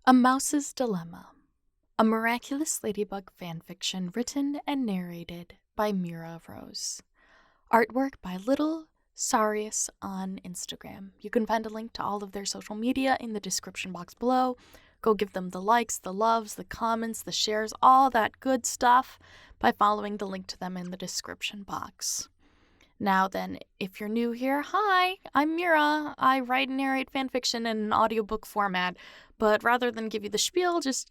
A Mouse's Dilemma, a Miraculous Ladybug fanfiction written and narrated by Mira Rose. Artwork by Little Sarius on Instagram. You can find a link to all of their social media in the description box below. Go give them the likes, the loves, the comments, the shares, all that good stuff by following the link to them in the description box. Now then, if you're new here, hi, I'm Mira. I write and narrate fanfiction in an audiobook format, but rather than give you the spiel, just,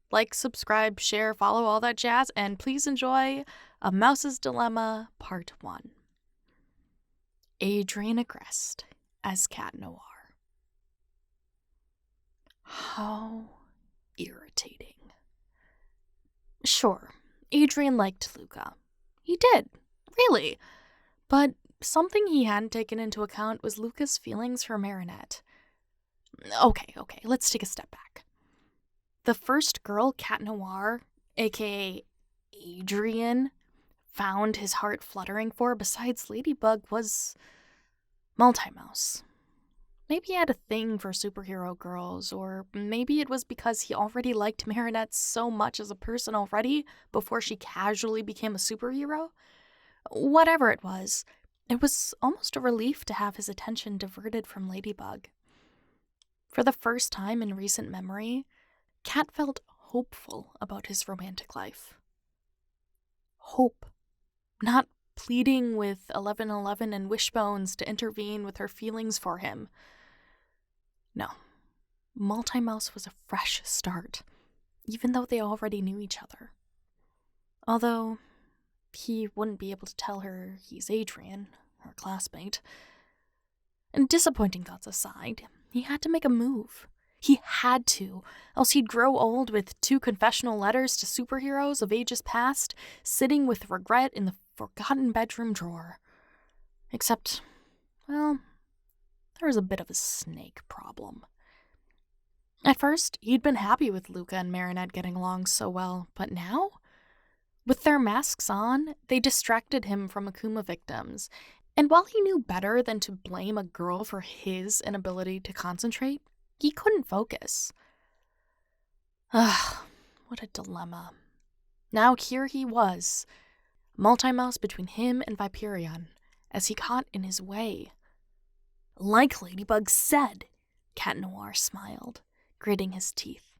like, subscribe, share, follow, all that jazz, and please enjoy A Mouse's Dilemma, Part 1. Adrian Agreste as Cat Noir. How irritating. Sure, Adrian liked Luca. He did, really. But something he hadn't taken into account was Luca's feelings for Marinette. Okay, let's take a step back. The first girl Cat Noir, aka Adrian, found his heart fluttering for besides Ladybug was Multimouse. Maybe he had a thing for superhero girls, or maybe it was because he already liked Marinette so much as a person already before she casually became a superhero. Whatever it was almost a relief to have his attention diverted from Ladybug. For the first time in recent memory, Cat felt hopeful about his romantic life. Hope. Not pleading with 1111 and Wishbones to intervene with her feelings for him. No. Multimouse was a fresh start, even though they already knew each other. Although he wouldn't be able to tell her he's Adrian, her classmate. And disappointing thoughts aside, he had to make a move. He had to, else he'd grow old with 2 confessional letters to superheroes of ages past, sitting with regret in the forgotten bedroom drawer. Except, well, there was a bit of a snake problem. At first, he'd been happy with Luca and Marinette getting along so well, but now? With their masks on, they distracted him from Akuma victims, and while he knew better than to blame a girl for his inability to concentrate, he couldn't focus. What a dilemma. Now here he was, Multimouse between him and Viperion, as he caught in his way. Like Ladybug said, Cat Noir smiled, gritting his teeth.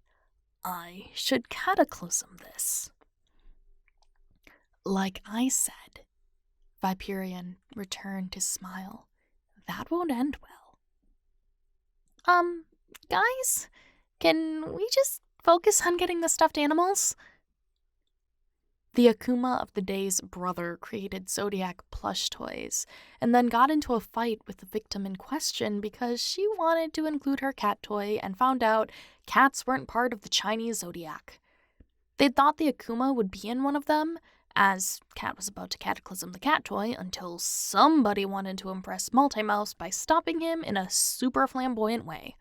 I should cataclysm this. Like I said, Viperion returned his smile. That won't end well. Guys, can we just focus on getting the stuffed animals? The Akuma of the day's brother created Zodiac plush toys, and then got into a fight with the victim in question because she wanted to include her cat toy and found out cats weren't part of the Chinese Zodiac. They'd thought the Akuma would be in one of them, as Cat was about to cataclysm the cat toy until somebody wanted to impress Multimouse by stopping him in a super flamboyant way.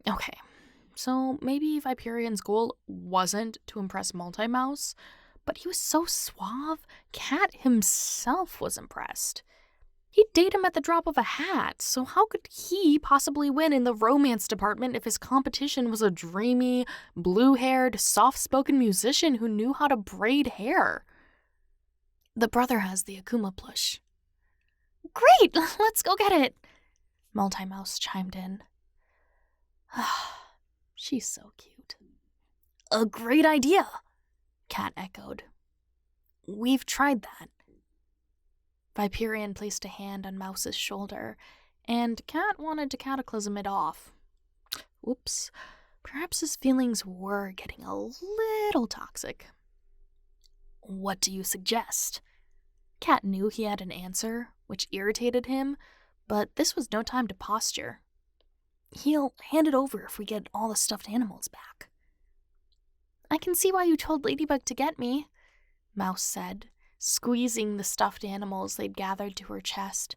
Okay, so maybe Viperion's goal wasn't to impress Multimouse, but he was so suave, Cat himself was impressed. He'd date him at the drop of a hat, so how could he possibly win in the romance department if his competition was a dreamy, blue-haired, soft-spoken musician who knew how to braid hair? The brother has the Akuma plush. Great, let's go get it, Multimouse chimed in. She's so cute. A great idea, Cat echoed. We've tried that. Viperion placed a hand on Mouse's shoulder, and Cat wanted to cataclysm it off. Oops, perhaps his feelings were getting a little toxic. What do you suggest? Cat knew he had an answer, which irritated him, but this was no time to posture. He'll hand it over if we get all the stuffed animals back. I can see why you told Ladybug to get me, Mouse said, squeezing the stuffed animals they'd gathered to her chest.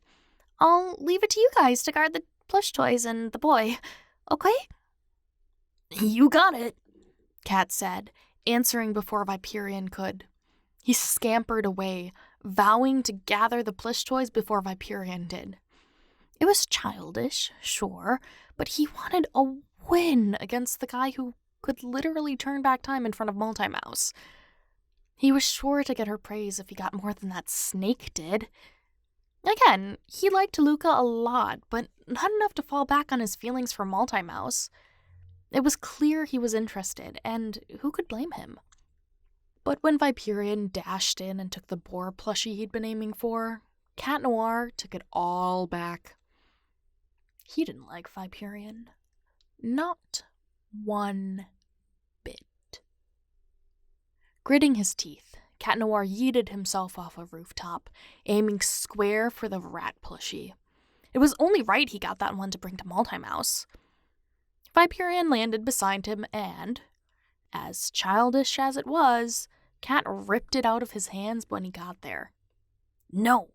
I'll leave it to you guys to guard the plush toys and the boy, okay? You got it, Cat said, answering before Viperion could. He scampered away, vowing to gather the plush toys before Viperion did. It was childish, sure, but he wanted a win against the guy who could literally turn back time in front of Multimouse. He was sure to get her praise if he got more than that snake did. Again, he liked Luca a lot, but not enough to fall back on his feelings for Multimouse. It was clear he was interested, and who could blame him? But when Viperion dashed in and took the boar plushie he'd been aiming for, Cat Noir took it all back. He didn't like Viperion. Not one bit. Gritting his teeth, Cat Noir yeeted himself off a rooftop, aiming square for the rat plushie. It was only right he got that one to bring to Multimouse. Viperion landed beside him and, as childish as it was, Cat ripped it out of his hands when he got there. "No,"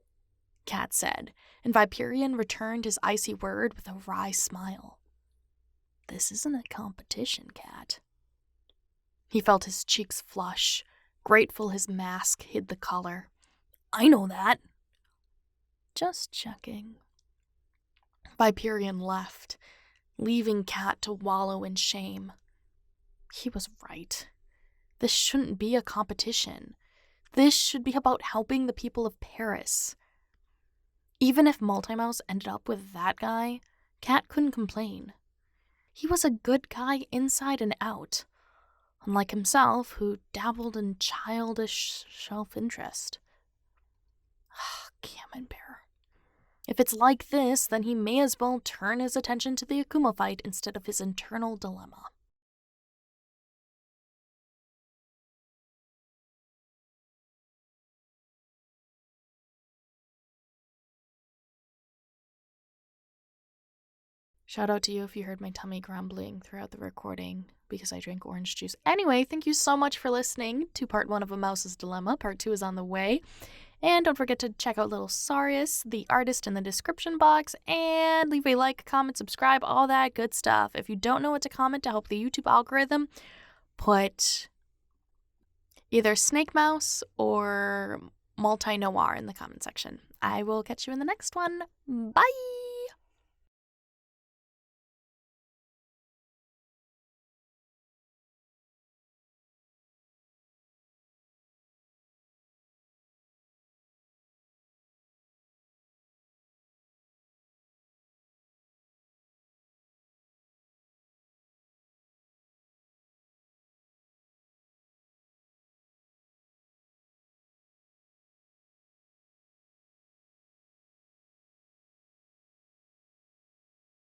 Cat said, and Viperion returned his icy word with a wry smile. "This isn't a competition, Cat." He felt his cheeks flush, grateful his mask hid the color. "I know that." "Just checking." Viperion left, leaving Cat to wallow in shame. He was right. This shouldn't be a competition. This should be about helping the people of Paris. Even if Multimouse ended up with that guy, Cat couldn't complain. He was a good guy inside and out, unlike himself, who dabbled in childish self-interest. Camembert. If it's like this, then he may as well turn his attention to the Akuma fight instead of his internal dilemma. Shout out to you if you heard my tummy grumbling throughout the recording because I drank orange juice. Anyway, thank you so much for listening to part 1 of A Mouse's Dilemma. Part 2 is on the way. And don't forget to check out Little Sarius, the artist, in the description box, and leave a like, comment, subscribe, all that good stuff. If you don't know what to comment to help the YouTube algorithm, put either SnekMouse or MultiNoir in the comment section. I will catch you in the next one. Bye!